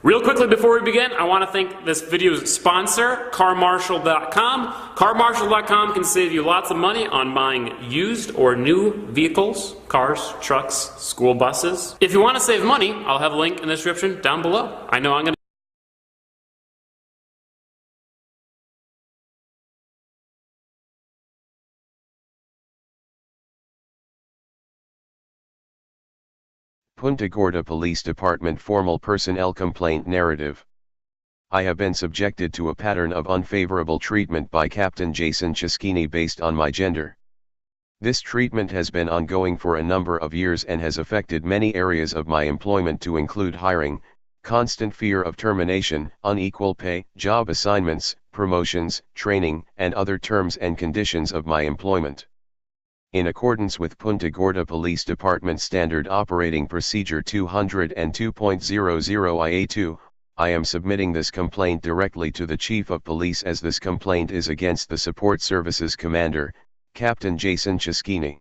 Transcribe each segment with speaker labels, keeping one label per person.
Speaker 1: Real quickly before we begin, I want to thank this video's sponsor, CarMarshal.com. CarMarshal.com can save you lots of money on buying used or new vehicles, cars, trucks, school buses. If you want to save money, I'll have a link in the description down below. I know I'm going to
Speaker 2: Punta Gorda Police Department Formal Personnel Complaint Narrative. I have been subjected to a pattern of unfavorable treatment by Captain Jason Ciaschini based on my gender. This treatment has been ongoing for a number of years and has affected many areas of my employment to include hiring, constant fear of termination, unequal pay, job assignments, promotions, training, and other terms and conditions of my employment. In accordance with Punta Gorda Police Department Standard Operating Procedure 202.00 IA2, I am submitting this complaint directly to the Chief of Police as this complaint is against the Support Services Commander, Captain Jason Ciaschini.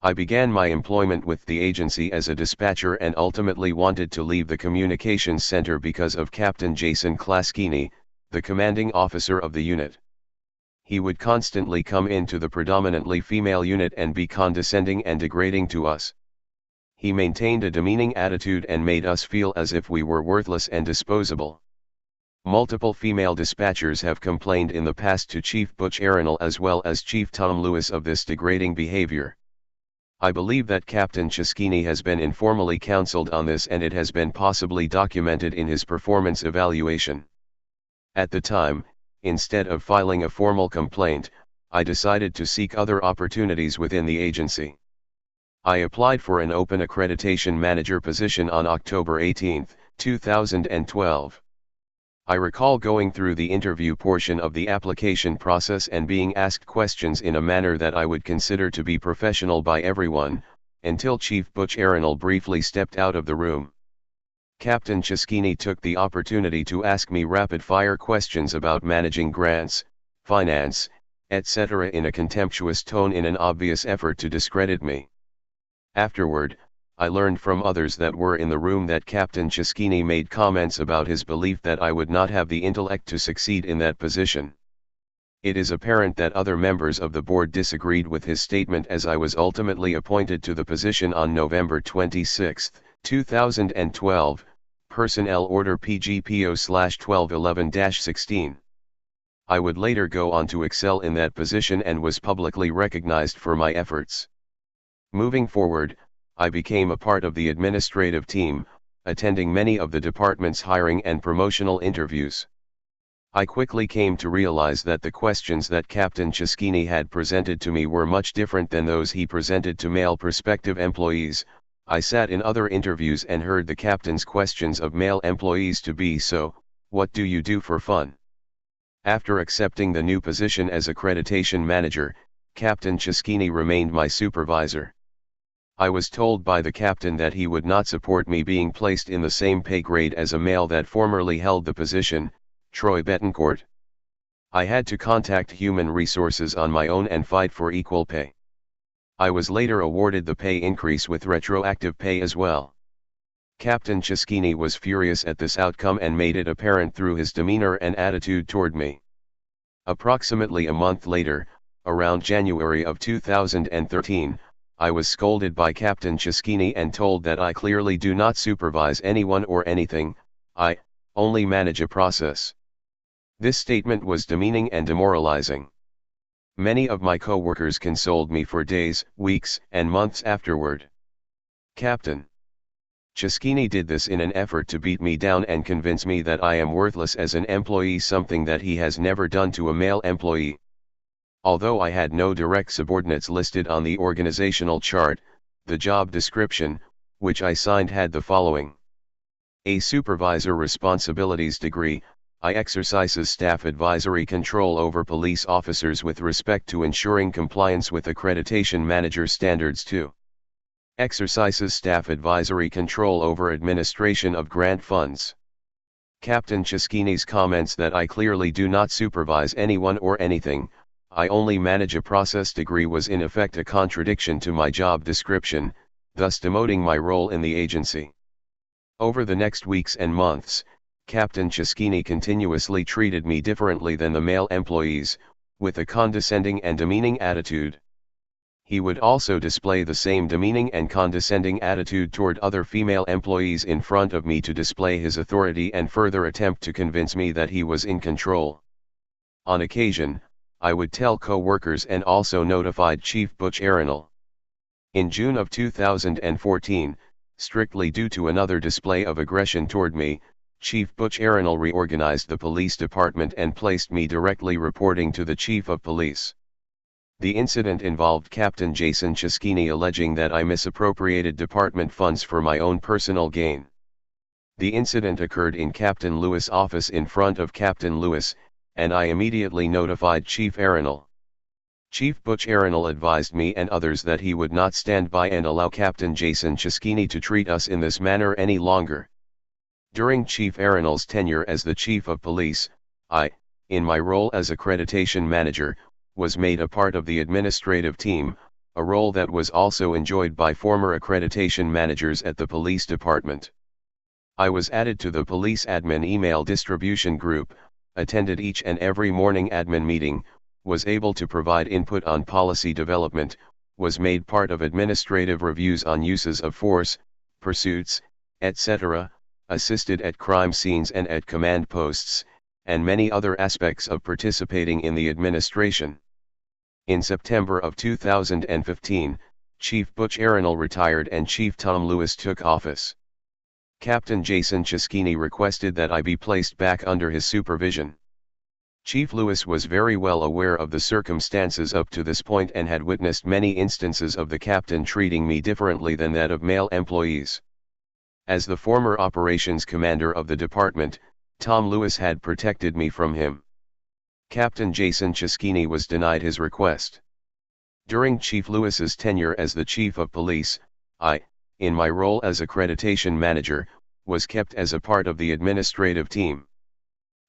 Speaker 2: I began my employment with the agency as a dispatcher and ultimately wanted to leave the communications center because of Captain Jason Ciaschini, the commanding officer of the unit. He would constantly come into the predominantly female unit and be condescending and degrading to us. He maintained a demeaning attitude and made us feel as if we were worthless and disposable. Multiple female dispatchers have complained in the past to Chief Butch Arenal as well as Chief Tom Lewis of this degrading behavior. I believe that Captain Ciaschini has been informally counseled on this and it has been possibly documented in his performance evaluation. At the time, instead of filing a formal complaint, I decided to seek other opportunities within the agency. I applied for an open accreditation manager position on October 18, 2012. I recall going through the interview portion of the application process and being asked questions in a manner that I would consider to be professional by everyone, until Chief Butch Arenal briefly stepped out of the room. Captain Ciaschini took the opportunity to ask me rapid-fire questions about managing grants, finance, etc. in a contemptuous tone in an obvious effort to discredit me. Afterward, I learned from others that were in the room that Captain Ciaschini made comments about his belief that I would not have the intellect to succeed in that position. It is apparent that other members of the board disagreed with his statement as I was ultimately appointed to the position on November 26, 2012, Personnel Order PGPO/1211-16. I would later go on to excel in that position and was publicly recognized for my efforts. Moving forward, I became a part of the administrative team, attending many of the department's hiring and promotional interviews. I quickly came to realize that the questions that Captain Ciaschini had presented to me were much different than those he presented to male prospective employees. I sat in other interviews and heard the captain's questions of male employees to be "So, what do you do for fun?" After accepting the new position as accreditation manager, Captain Ciaschini remained my supervisor. I was told by the captain that he would not support me being placed in the same pay grade as a male that formerly held the position, Troy Betancourt. I had to contact Human Resources on my own and fight for equal pay. I was later awarded the pay increase with retroactive pay as well. Captain Ciaschini was furious at this outcome and made it apparent through his demeanor and attitude toward me. Approximately a month later, around January of 2013, I was scolded by Captain Ciaschini and told that I clearly do not supervise anyone or anything, I only manage a process. This statement was demeaning and demoralizing. Many of my co-workers consoled me for days, weeks, and months afterward. Captain Ciaschini did this in an effort to beat me down and convince me that I am worthless as an employee, something that he has never done to a male employee. Although I had no direct subordinates listed on the organizational chart, the job description, which I signed, had the following: A supervisor responsibilities degree. I exercises staff advisory control over police officers with respect to ensuring compliance with accreditation manager standards. 2. Exercises staff advisory control over administration of grant funds. Captain Ciaschini's comments that I clearly do not supervise anyone or anything, I only manage a process degree was in effect a contradiction to my job description, thus demoting my role in the agency. Over the next weeks and months, Captain Ciaschini continuously treated me differently than the male employees, with a condescending and demeaning attitude. He would also display the same demeaning and condescending attitude toward other female employees in front of me to display his authority and further attempt to convince me that he was in control. On occasion, I would tell co-workers and also notified Chief Butch Arenal. In June of 2014, strictly due to another display of aggression toward me, Chief Butch Arenal reorganized the police department and placed me directly reporting to the Chief of Police. The incident involved Captain Jason Ciaschini alleging that I misappropriated department funds for my own personal gain. The incident occurred in Captain Lewis' office in front of Captain Lewis, and I immediately notified Chief Arenal. Chief Butch Arenal advised me and others that he would not stand by and allow Captain Jason Ciaschini to treat us in this manner any longer. During Chief Arenal's tenure as the Chief of Police, I, in my role as accreditation manager, was made a part of the administrative team, a role that was also enjoyed by former accreditation managers at the police department. I was added to the police admin email distribution group, attended each and every morning admin meeting, was able to provide input on policy development, was made part of administrative reviews on uses of force, pursuits, etc., assisted at crime scenes and at command posts, and many other aspects of participating in the administration. In September of 2015, Chief Butch Arenal retired and Chief Tom Lewis took office. Captain Jason Ciaschini requested that I be placed back under his supervision. Chief Lewis was very well aware of the circumstances up to this point and had witnessed many instances of the captain treating me differently than that of male employees. As the former operations commander of the department, Tom Lewis had protected me from him. Captain Jason Ciaschini was denied his request. During Chief Lewis's tenure as the Chief of Police, I, in my role as accreditation manager, was kept as a part of the administrative team.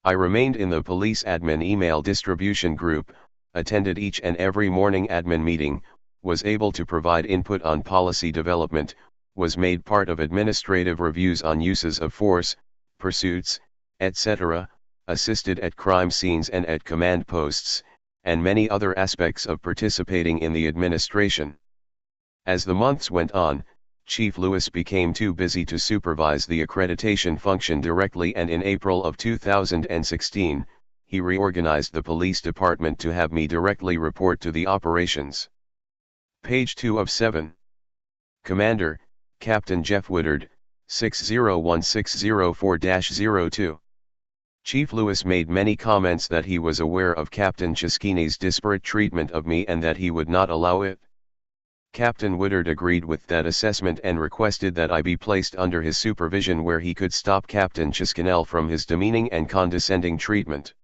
Speaker 2: I remained in the police admin email distribution group, attended each and every morning admin meeting, was able to provide input on policy development, was made part of administrative reviews on uses of force, pursuits, etc., assisted at crime scenes and at command posts, and many other aspects of participating in the administration. As the months went on, Chief Lewis became too busy to supervise the accreditation function directly, and in April of 2016, he reorganized the police department to have me directly report to the operations. Page 2 of 7. Commander, Captain Jeff Woodard, 601604-02. Chief Lewis made many comments that he was aware of Captain Ciaschini's disparate treatment of me and that he would not allow it. Captain Woodard agreed with that assessment and requested that I be placed under his supervision where he could stop Captain Ciaschini from his demeaning and condescending treatment.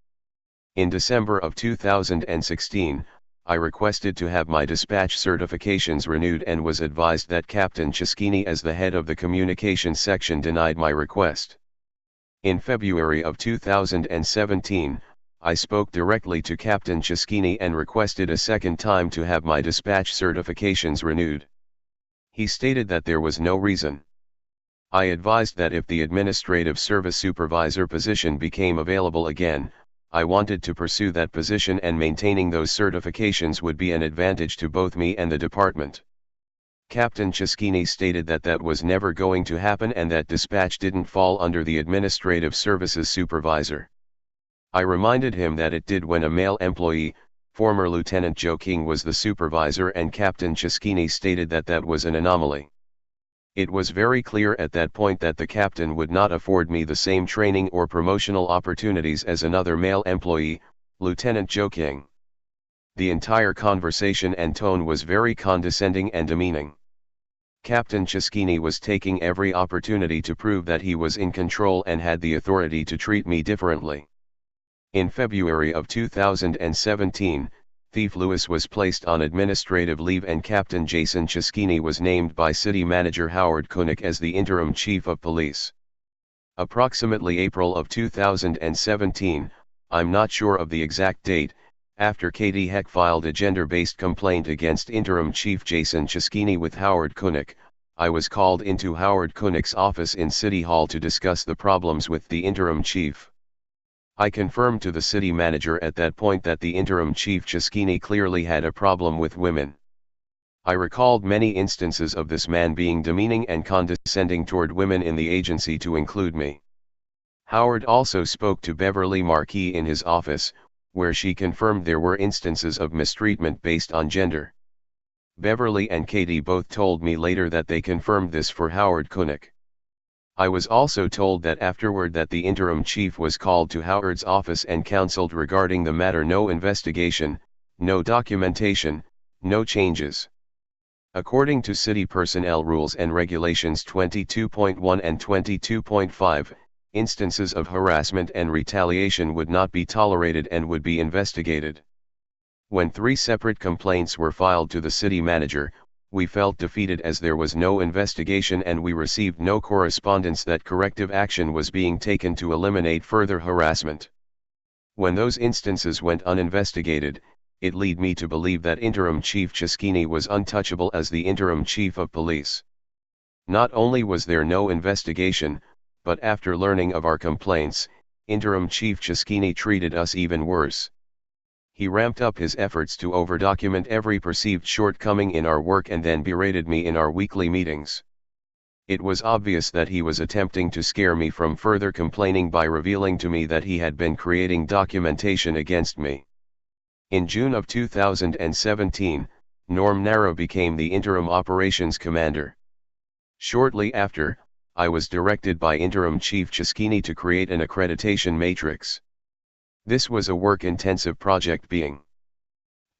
Speaker 2: In December of 2016, I requested to have my dispatch certifications renewed and was advised that Captain Ciaschini as the head of the communications section denied my request. In February of 2017, I spoke directly to Captain Ciaschini and requested a second time to have my dispatch certifications renewed. He stated that there was no reason. I advised that if the administrative service supervisor position became available again, I wanted to pursue that position and maintaining those certifications would be an advantage to both me and the department. Captain Ciaschini stated that that was never going to happen and that dispatch didn't fall under the administrative services supervisor. I reminded him that it did when a male employee, former Lieutenant Joe King, was the supervisor, and Captain Ciaschini stated that that was an anomaly. It was very clear at that point that the captain would not afford me the same training or promotional opportunities as another male employee, Lieutenant Joe King. The entire conversation and tone was very condescending and demeaning. Captain Ciaschini was taking every opportunity to prove that he was in control and had the authority to treat me differently. In February of 2017, Chief Lewis was placed on administrative leave and Captain Jason Ciaschini was named by City Manager Howard Koenig as the interim Chief of Police. Approximately April of 2017, I'm not sure of the exact date, after Katie Heck filed a gender-based complaint against interim Chief Jason Ciaschini with Howard Koenig, I was called into Howard Kunnick's office in City Hall to discuss the problems with the interim chief. I confirmed to the city manager at that point that the interim chief Ciaschini clearly had a problem with women. I recalled many instances of this man being demeaning and condescending toward women in the agency, to include me. Howard also spoke to Beverly Markey in his office, where she confirmed there were instances of mistreatment based on gender. Beverly and Katie both told me later that they confirmed this for Howard Kunnick. I was also told that afterward that the interim chief was called to Howard's office and counseled regarding the matter. No investigation, no documentation, no changes. According to City Personnel Rules and Regulations 22.1 and 22.5, instances of harassment and retaliation would not be tolerated and would be investigated. When 3 separate complaints were filed to the city manager, we felt defeated as there was no investigation and we received no correspondence that corrective action was being taken to eliminate further harassment. When those instances went uninvestigated, it led me to believe that interim chief Ciaschini was untouchable as the interim chief of police. Not only was there no investigation, but after learning of our complaints, interim chief Ciaschini treated us even worse. He ramped up his efforts to overdocument every perceived shortcoming in our work and then berated me in our weekly meetings. It was obvious that he was attempting to scare me from further complaining by revealing to me that he had been creating documentation against me. In June of 2017, Norm Nara became the interim operations commander. Shortly after, I was directed by interim chief Ciaschini to create an accreditation matrix. This was a work-intensive project being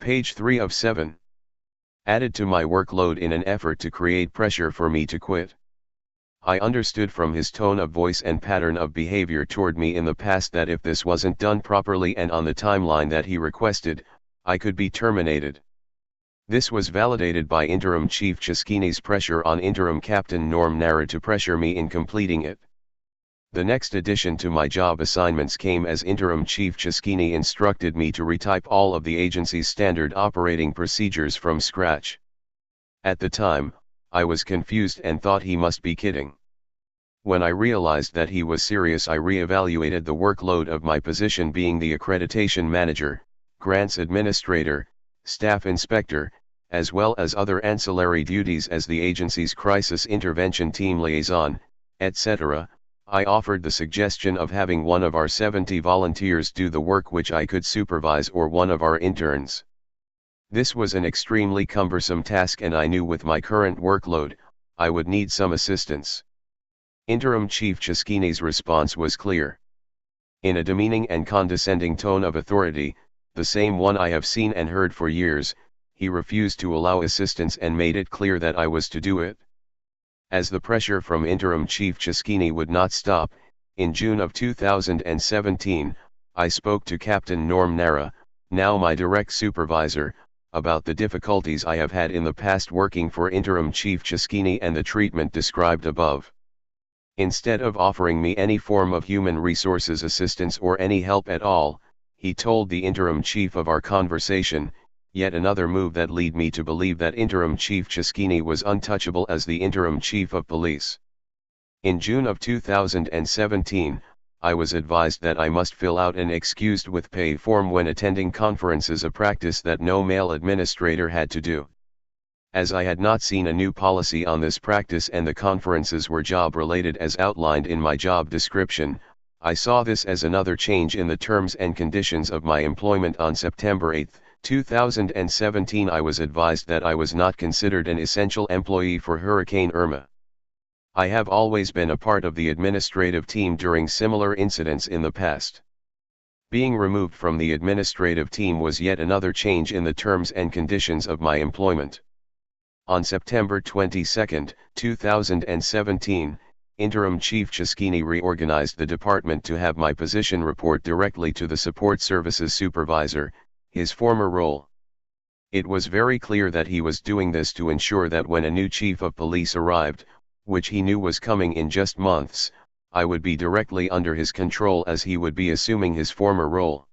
Speaker 2: page 3 of 7. Added to my workload in an effort to create pressure for me to quit. I understood from his tone of voice and pattern of behavior toward me in the past that if this wasn't done properly and on the timeline that he requested, I could be terminated. This was validated by interim chief Ciaschini's pressure on interim captain Norm Nara to pressure me in completing it. The next addition to my job assignments came as interim chief Ciaschini instructed me to retype all of the agency's standard operating procedures from scratch. At the time, I was confused and thought he must be kidding. When I realized that he was serious, I re-evaluated the workload of my position being the accreditation manager, grants administrator, staff inspector, as well as other ancillary duties as the agency's crisis intervention team liaison, etc. I offered the suggestion of having one of our 70 volunteers do the work which I could supervise, or one of our interns. This was an extremely cumbersome task and I knew with my current workload, I would need some assistance. Interim Chief Ciaschini's response was clear. In a demeaning and condescending tone of authority, the same one I have seen and heard for years, he refused to allow assistance and made it clear that I was to do it. As the pressure from Interim Chief Ciaschini would not stop, in June of 2017, I spoke to Captain Norm Nara, now my direct supervisor, about the difficulties I have had in the past working for Interim Chief Ciaschini and the treatment described above. Instead of offering me any form of human resources assistance or any help at all, he told the interim chief of our conversation, yet another move that led me to believe that Interim Chief Ciaschini was untouchable as the interim chief of police. In June of 2017, I was advised that I must fill out an excused with pay form when attending conferences, a practice that no male administrator had to do. As I had not seen a new policy on this practice and the conferences were job-related as outlined in my job description, I saw this as another change in the terms and conditions of my employment. On September 8, 2017, I was advised that I was not considered an essential employee for Hurricane Irma. I have always been a part of the administrative team during similar incidents in the past. Being removed from the administrative team was yet another change in the terms and conditions of my employment. On September 22, 2017, Interim Chief Ciaschini reorganized the department to have my position report directly to the Support Services Supervisor, his former role. It was very clear that he was doing this to ensure that when a new chief of police arrived, which he knew was coming in just months, I would be directly under his control as he would be assuming his former role.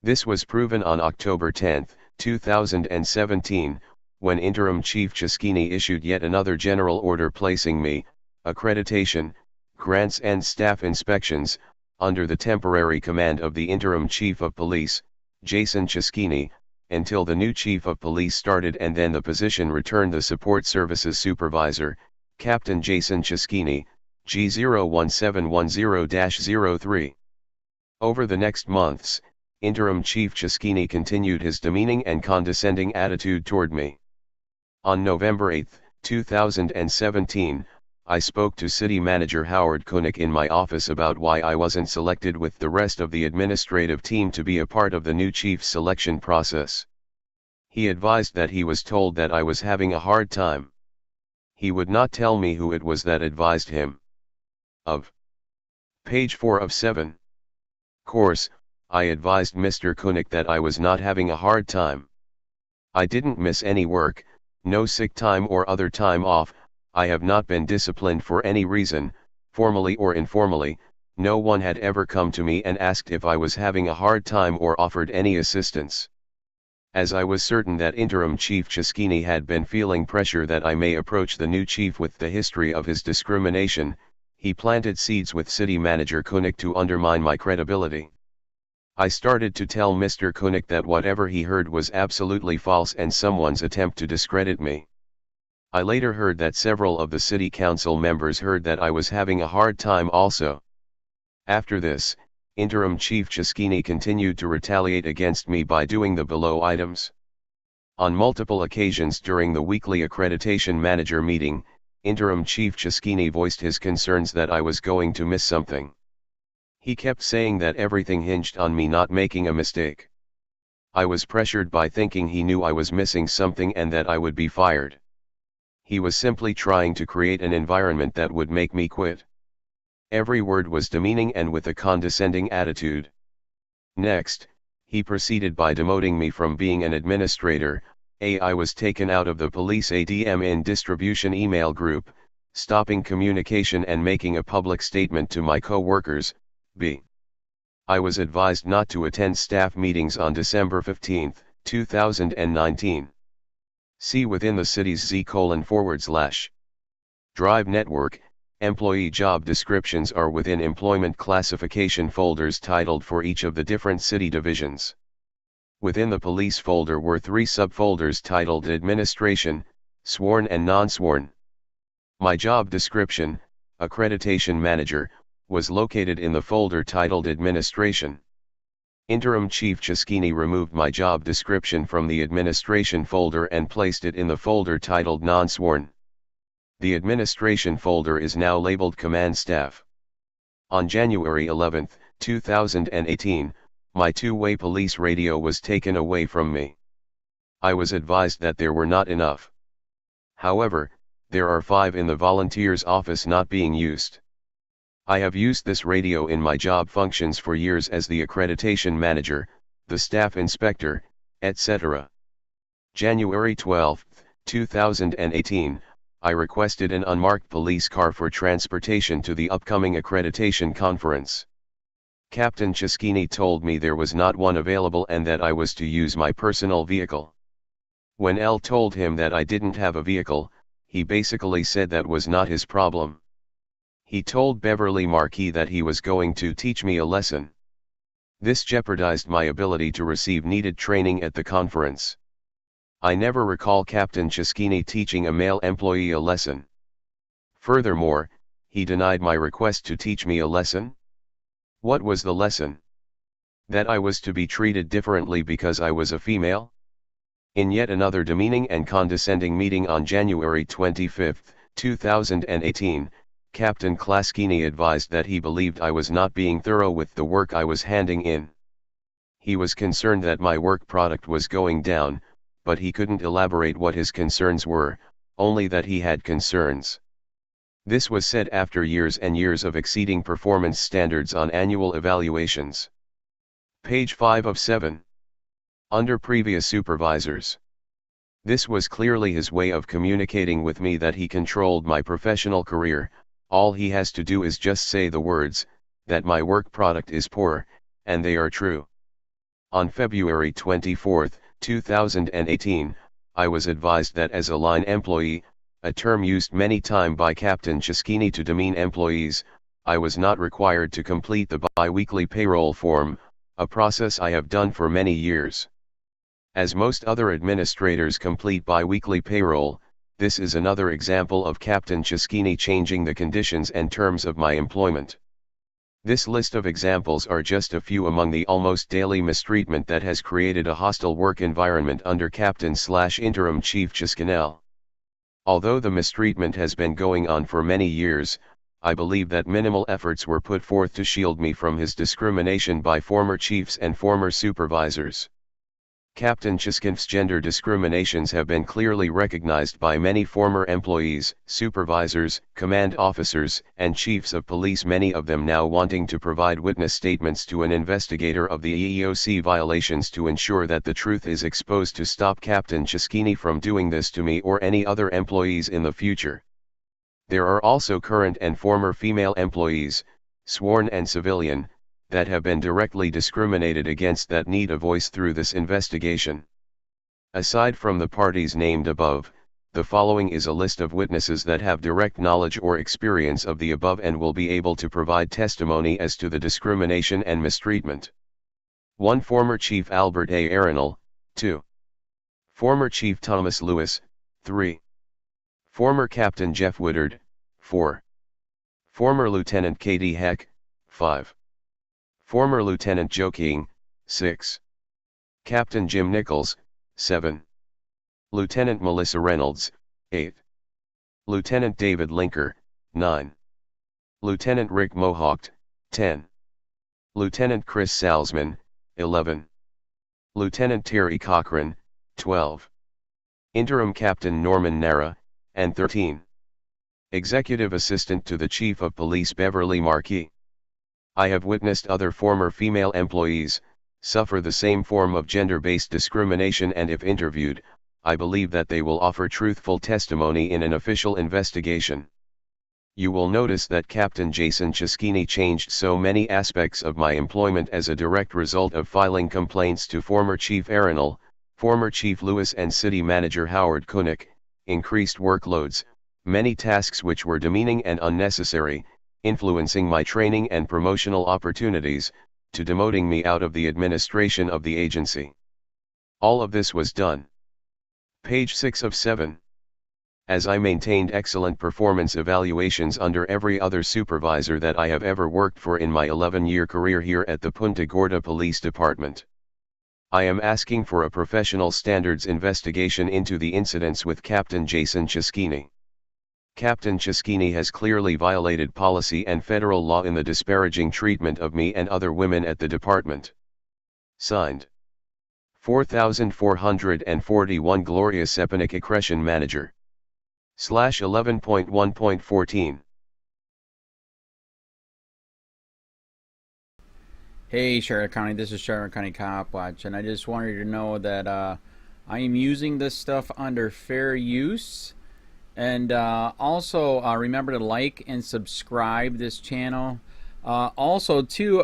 Speaker 2: This was proven on October 10, 2017, when Interim Chief Ciaschini issued yet another general order placing me, accreditation, grants and staff inspections, under the temporary command of the Interim Chief of Police, Jason Ciaschini, until the new Chief of Police started, and then the position returned the Support Services Supervisor, Captain Jason Ciaschini, G01710-03. Over the next months, Interim Chief Ciaschini continued his demeaning and condescending attitude toward me. On November 8, 2017, I spoke to City Manager Howard Koenig in my office about why I wasn't selected with the rest of the administrative team to be a part of the new chief's selection process. He advised that he was told that I was having a hard time. He would not tell me who it was that advised him. Of page 4 of 7. Course, I advised Mr. Koenig that I was not having a hard time. I didn't miss any work, no sick time or other time off. I have not been disciplined for any reason, formally or informally. No one had ever come to me and asked if I was having a hard time or offered any assistance. As I was certain that Interim Chief Ciaschini had been feeling pressure that I may approach the new chief with the history of his discrimination, he planted seeds with City Manager Koenig to undermine my credibility. I started to tell Mr. Koenig that whatever he heard was absolutely false and someone's attempt to discredit me. I later heard that several of the city council members heard that I was having a hard time also. After this, Interim Chief Ciaschini continued to retaliate against me by doing the below items. On multiple occasions during the weekly accreditation manager meeting, Interim Chief Ciaschini voiced his concerns that I was going to miss something. He kept saying that everything hinged on me not making a mistake. I was pressured by thinking he knew I was missing something and that I would be fired. He was simply trying to create an environment that would make me quit. Every word was demeaning and with a condescending attitude. Next, he proceeded by demoting me from being an administrator. I was taken out of the police ADM in distribution email group, stopping communication and making a public statement to my co-workers. B. I was advised not to attend staff meetings on December 15, 2019. See within the city's Z:/Drive network. Employee job descriptions are within employment classification folders titled for each of the different city divisions. Within the police folder were 3 subfolders titled Administration, Sworn and Non-Sworn. My job description, Accreditation Manager, was located in the folder titled Administration. Interim Chief Ciaschini removed my job description from the Administration folder and placed it in the folder titled Non-Sworn. The Administration folder is now labeled Command Staff. On January 11, 2018, my two-way police radio was taken away from me. I was advised that there were not enough. However, there are 5 in the volunteer's office not being used. I have used this radio in my job functions for years as the accreditation manager, the staff inspector, etc. January 12, 2018, I requested an unmarked police car for transportation to the upcoming accreditation conference. Captain Ciaschini told me there was not one available and that I was to use my personal vehicle. When L told him that I didn't have a vehicle, he basically said that was not his problem. He told Beverly Marquis that he was going to teach me a lesson. This jeopardized my ability to receive needed training at the conference. I never recall Captain Ciaschini teaching a male employee a lesson. Furthermore, he denied my request to teach me a lesson. What was the lesson? That I was to be treated differently because I was a female? In yet another demeaning and condescending meeting on January 25, 2018, Captain Ciaschini advised that he believed I was not being thorough with the work I was handing in. He was concerned that my work product was going down, but he couldn't elaborate what his concerns were, only that he had concerns. This was said after years and years of exceeding performance standards on annual evaluations. Page 5 of 7. Under previous supervisors. This was clearly his way of communicating with me that he controlled my professional career. All he has to do is just say the words, that my work product is poor, and they are true. On February 24, 2018, I was advised that as a line employee, a term used many times by Captain Ciaschini to demean employees, I was not required to complete the bi-weekly payroll form, a process I have done for many years. As most other administrators complete bi-weekly payroll, this is another example of Captain Ciaschini changing the conditions and terms of my employment. This list of examples are just a few among the almost daily mistreatment that has created a hostile work environment under Captain/Interim Chief Ciaschini. Although the mistreatment has been going on for many years, I believe that minimal efforts were put forth to shield me from his discrimination by former chiefs and former supervisors. Captain Ciaschini's gender discriminations have been clearly recognized by many former employees, supervisors, command officers, and chiefs of police, many of them now wanting to provide witness statements to an investigator of the EEOC violations to ensure that the truth is exposed to stop Captain Ciaschini from doing this to me or any other employees in the future. There are also current and former female employees, sworn and civilian, that have been directly discriminated against that need a voice through this investigation. Aside from the parties named above, the following is a list of witnesses that have direct knowledge or experience of the above and will be able to provide testimony as to the discrimination and mistreatment. 1. Former Chief Albert A. Arenal. 2. Former Chief Thomas Lewis. 3. Former Captain Jeff Woodard. 4. Former Lieutenant K.D. Heck. 5. Former Lieutenant Joe King. 6. Captain Jim Nichols. 7. Lieutenant Melissa Reynolds. 8. Lieutenant David Linker. 9. Lieutenant Rick Mohawk. 10. Lieutenant Chris Salzman. 11. Lieutenant Terry Cochran. 12. Interim Captain Norman Nara. And 13. Executive Assistant to the Chief of Police Beverly Markey. I have witnessed other former female employees suffer the same form of gender-based discrimination, and if interviewed, I believe that they will offer truthful testimony in an official investigation. You will notice that Captain Jason Ciaschini changed so many aspects of my employment as a direct result of filing complaints to former Chief Arenal, former Chief Lewis and City Manager Howard Kunnick, increased workloads, many tasks which were demeaning and unnecessary, influencing my training and promotional opportunities, to demoting me out of the administration of the agency. All of this was done. Page 6 of 7. As I maintained excellent performance evaluations under every other supervisor that I have ever worked for in my 11-year career here at the Punta Gorda Police Department. I am asking for a professional standards investigation into the incidents with Captain Jason Ciaschini. Captain Ciaschini has clearly violated policy and federal law in the disparaging treatment of me and other women at the department. Signed. 4441 Gloria Sepanik, Accretion Manager. /11.1.14.
Speaker 3: Hey Charlotte County, this is Charlotte County COPWATCH, and I just wanted you to know that I am using this stuff under fair use. And also remember to like and subscribe this channel. Also too,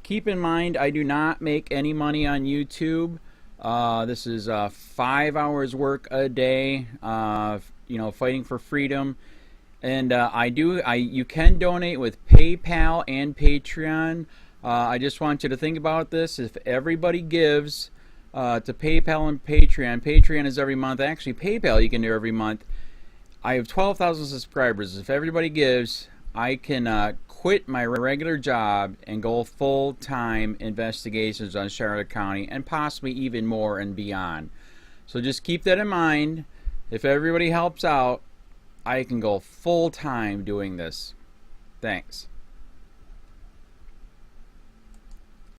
Speaker 3: keep in mind I do not make any money on YouTube. This is 5 hours work a day, you know, fighting for freedom. And you can donate with PayPal and Patreon. I just want you to think about this. If everybody gives to PayPal and Patreon, Patreon is every month. Actually, PayPal you can do every month. I have 12,000 subscribers. If everybody gives, I can quit my regular job and go full-time investigations on Charlotte County and possibly even more and beyond. So just keep that in mind. If everybody helps out, I can go full-time doing this. Thanks.